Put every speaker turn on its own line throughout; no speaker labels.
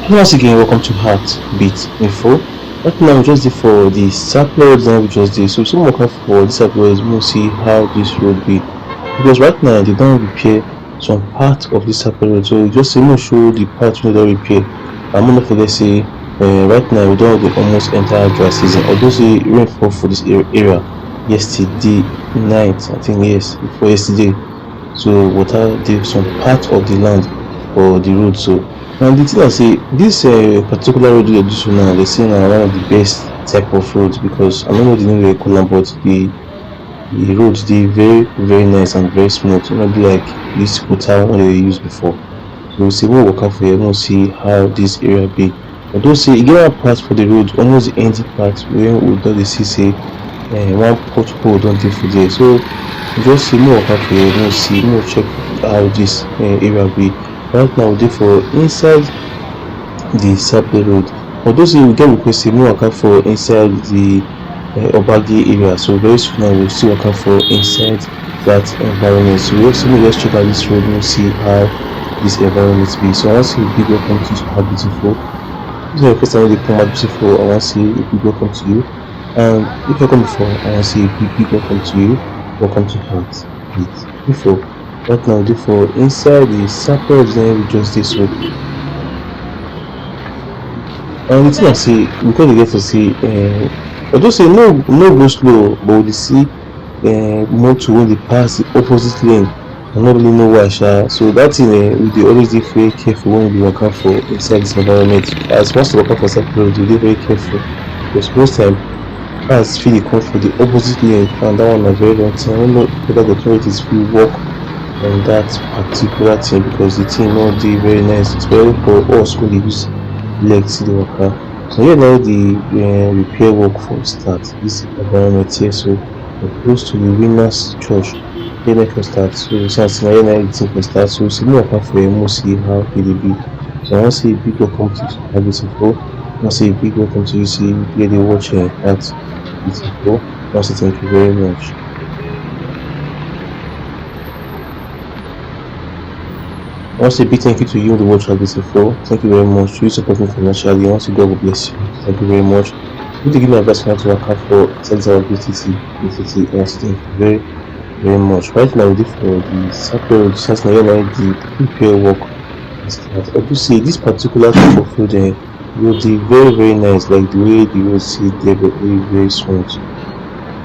Once again, welcome to Heartbeat Info. Right now, we just did for the sapele road we just did. So, some work for this sapele we'll see how this road be. Because right now, they don't repair some part of this sapele road. So, just say, no show the part we don't repair. I'm gonna forget, say, right now, we don't have the almost entire dry season. Although, say, rainfall for this area yesterday night, I think, yes, for yesterday. So water dey some part of the land for the road. So and the thing I say this particular road wey dey do so now dey say na one of the best type of road because I no know the name wey dey call am but the road dey very nice and very smooth. E no be like this quota wey dey use before. So say make we waka for here make we see how this area be. Although say e get one part for the road almost the ending part wey we don dey see say one pothole don dey for there. So just say make we waka for here make we see make we check how this area be. Right now we dey for inside the sapele road. Although say we get request say make we waka for inside the Obage area. So very soon now we will still waka for inside that environment. So we also make we just check out this road make we see how this environment be. So I wan say a big welcome to Super Beautiful. This is your first time wey dey come out beautiful. I wan say a big welcome to you. And if you come before, I wan say a big welcome to you. Welcome to Heartbeat Info. Right now, we dey for inside the sapele road we just dey so. And the thing I say, because they get to see, although say no go slow, but we dey see motor wey dey pass the opposite lane. I no really know why sha. So that thing we dey always dey very careful when we dey waka for inside this environment. As once you waka for sapele road, you dey very careful because most time cars fit dey come for the opposite lane and that one na very long thing. I no know whether the authorities fit work on that particular thing because the thing no dey very nice especially for us wey dey use leg take dey waka. So here na the repair work for start this environment here. So we're close to the winners church. Here na for start. So since na here na the thing for start. So say make we waka for here make we see how e dey be. So I wan say a big welcome to Super Beautiful. I wan say a big welcome to you say here dey watch Heartbeat Info. I wan say thank you very much. I want to say a big thank you to you, the watch Heartbeat Info. Thank you very much. You support me financially. I want to say God will bless you. Thank you very much. You to give me advice on how to work out for inside our BTT. I want to thank you very much. Right now, we dey for the sapele road. Since na here na the repair work start. I do say this particular type of road road dey very nice. Like the way the road see dey very smooth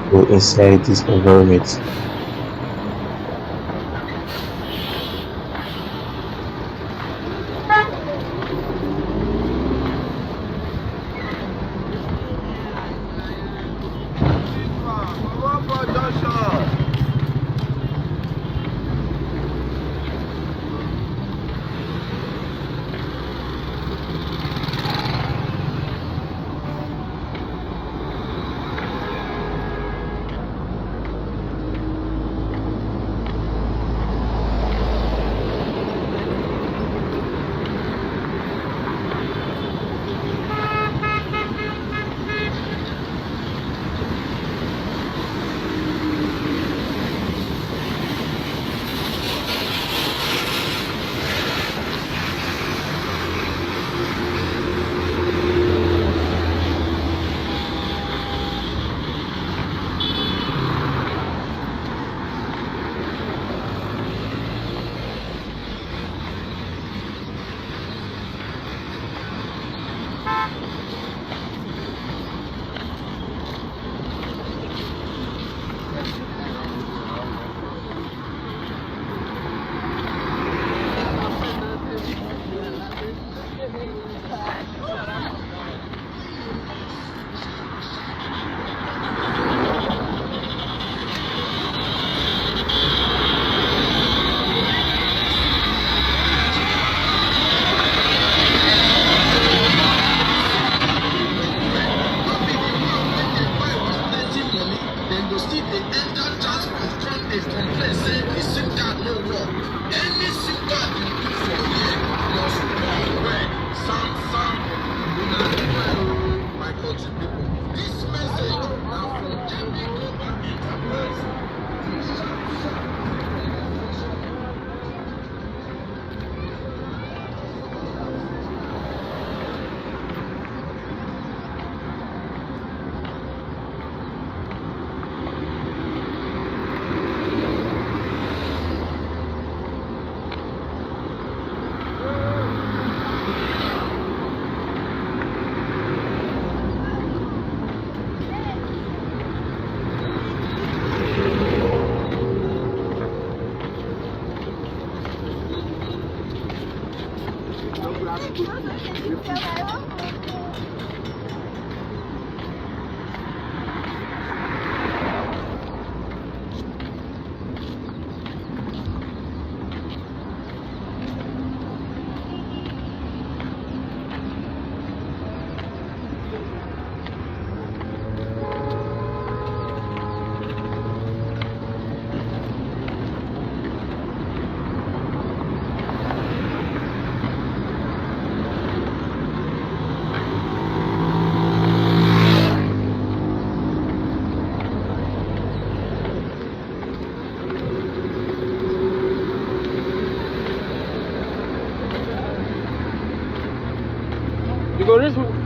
for inside this environment.
You go this way.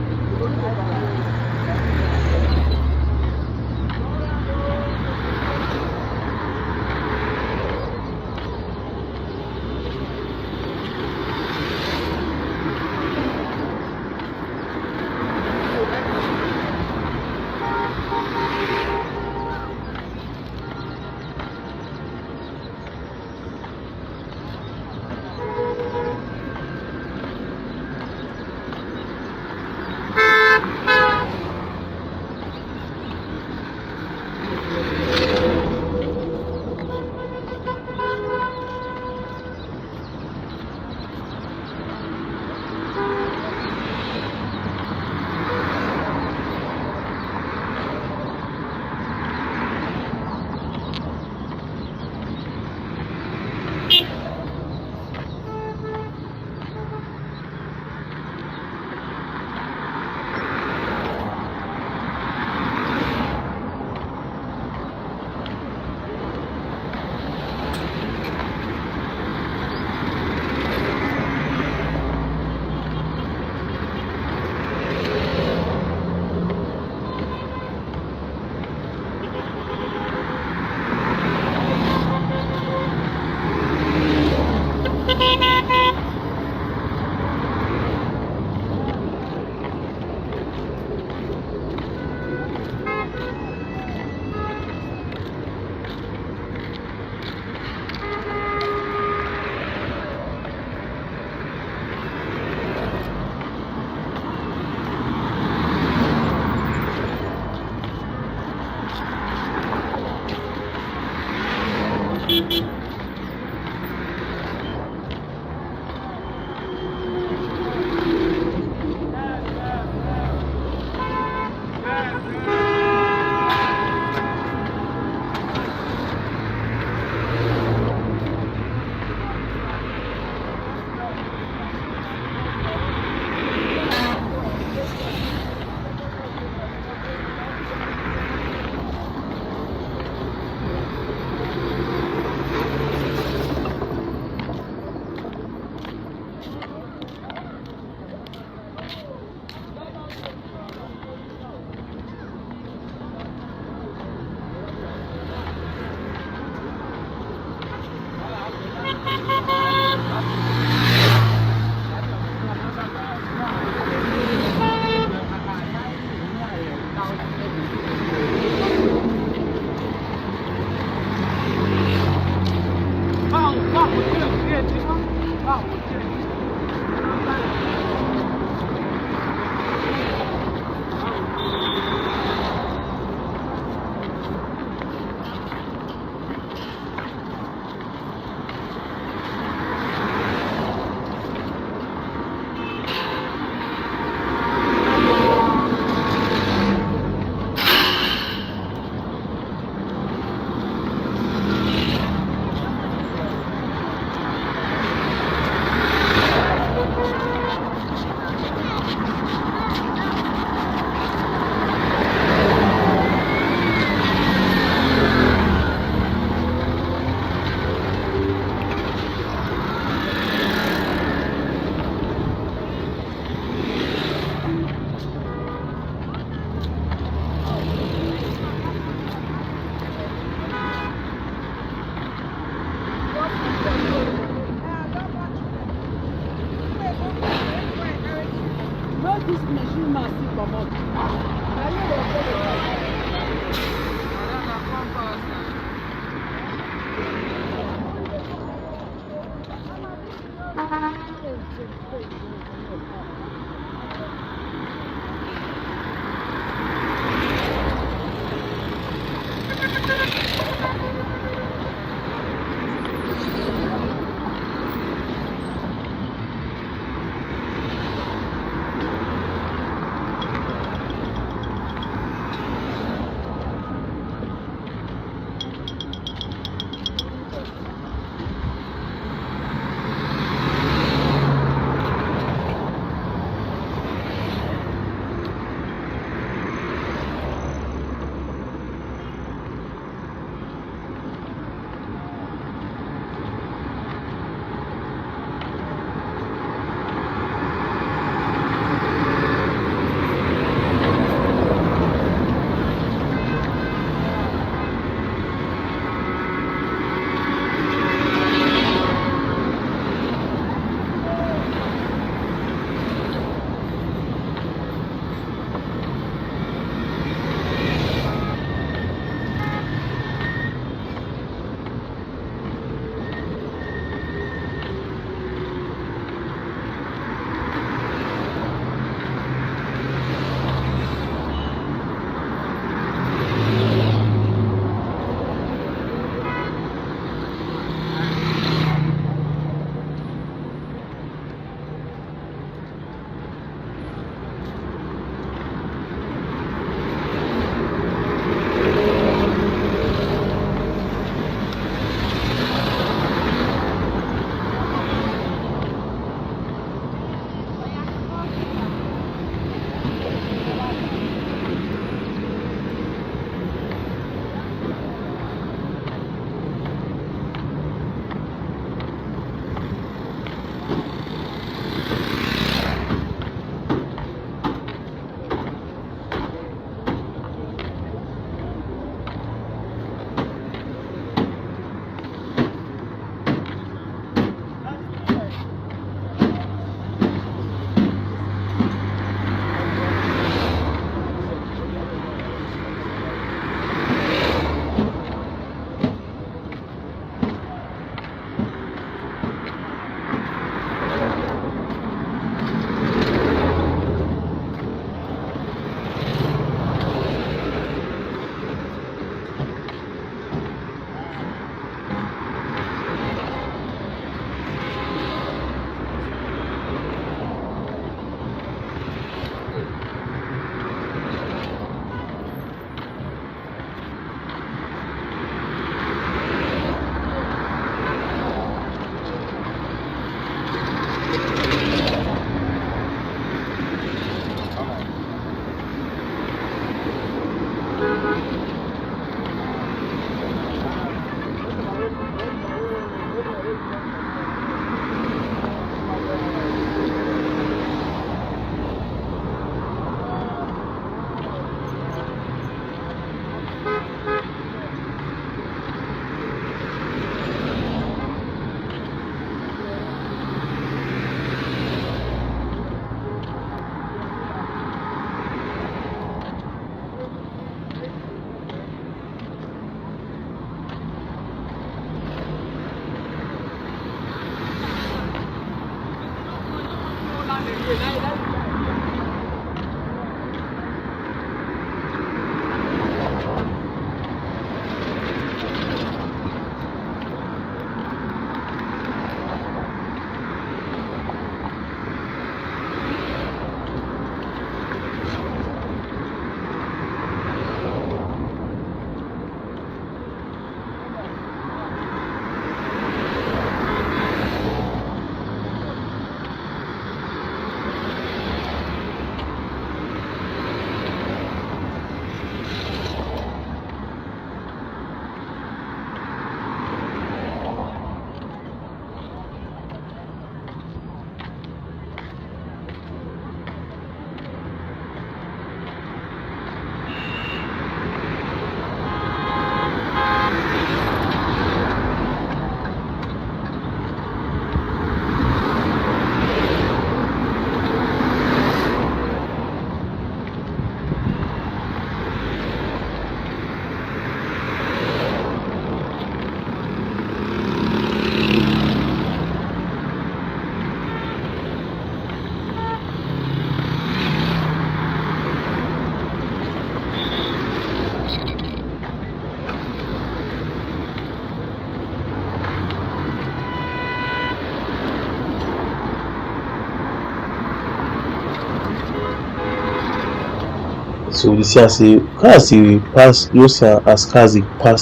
So they see as a cars dey pass, you see am as cars dey pass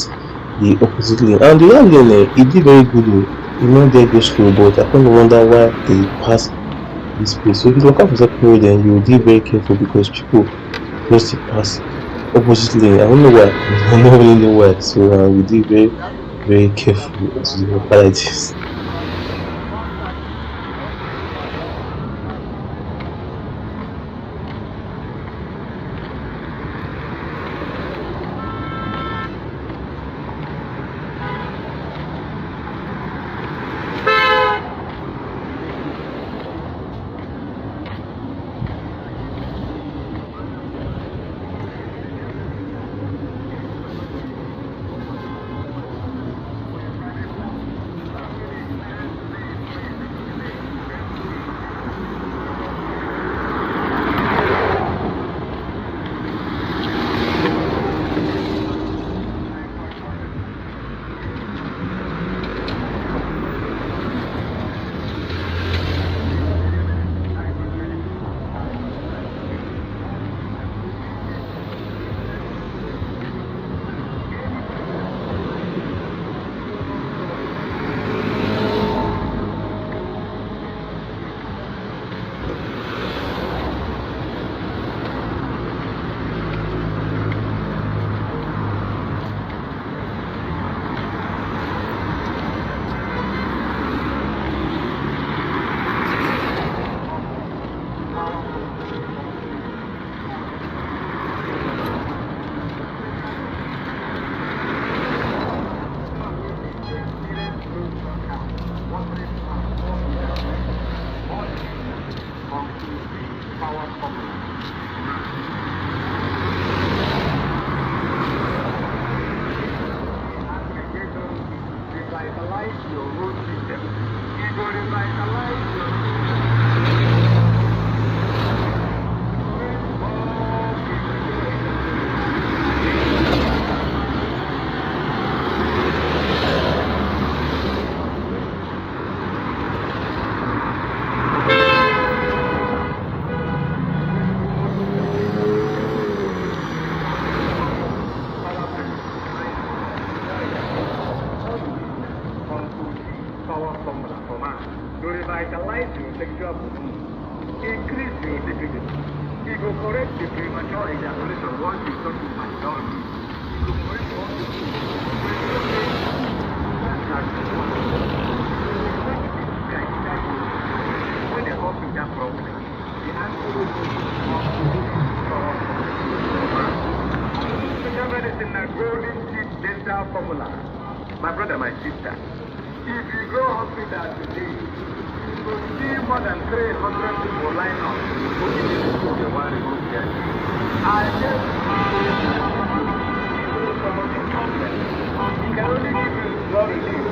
the opposite lane, and the other lane e dey very good o, e no dey go slow, but I come dey wonder why dey dey pass this place. So if you dey waka for second road den you go dey very careful because people just dey pass opposite lane. I no know why, I no really know why, so we dey very very careful as we dey waka like this.
To revitalize your sexual hormones, increase your libido. It will correct the premature ejaculation once you start to mature. It will correct all the when they come to that problem, the answer will be special medicine and golden teeth dental formula. My brother, my sister, if you go hospital today, you will see more than 300 people line up for the one remove their teeth. I just he can only give you blood relief.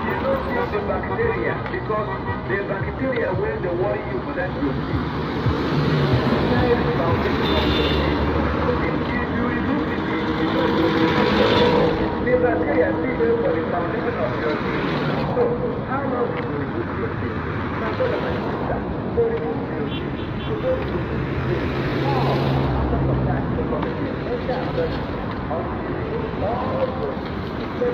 You don't feel the bacteria because the bacteria will they worry you for that your teeth. If you remove the teeth, the bacteria still for the foundation of your teeth. So how long do you remove your teeth? My brother, my sister, to remove your teeth, to go to the teeth. After some time, the committee enter until you remove all your teeth.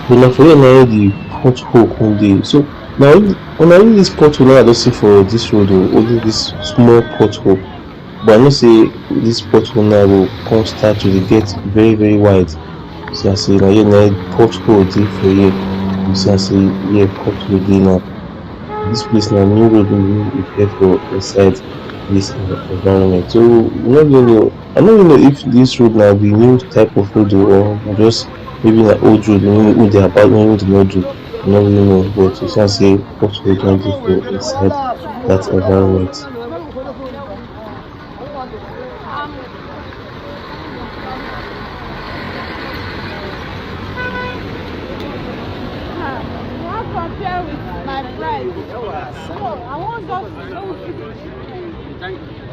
But na for here na the pothole come dey. So na only this pothole na I don see for this road o, only this small pothole. But I know say this pothole now go come start to dey get very very wide. See as say na here na pothole dey for here. You see as say here pothole dey now. This place na new road wey we repair for inside this environment. So I no really know if this road na be new type of road o, or na just maybe na old road wey dey about wey dey no do. I no really know, but you see as say pothole don dey for inside that environment.
Compare with my price. So I want just thank you.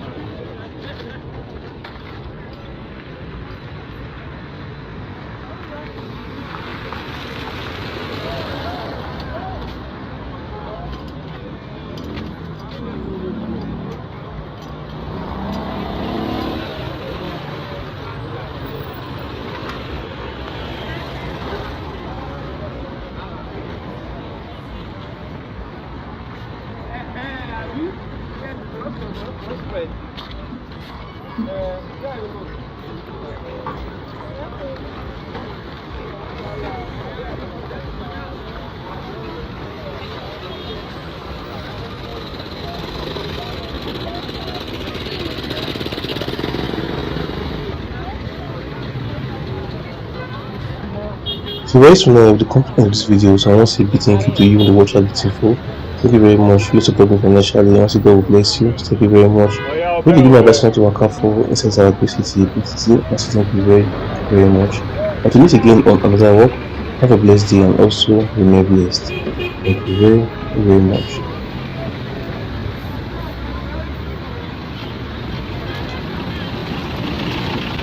So very soon I will be completing this video, so I want to say a big thank you to you and the watcher this info. Thank you very much. You support me financially. I want to say God will bless you. Thank you very much. Really give me advice to work out for inside our big city, big city. I say thank you very very much. And to meet again on another work, have a blessed day and also remain blessed. Thank you very very much.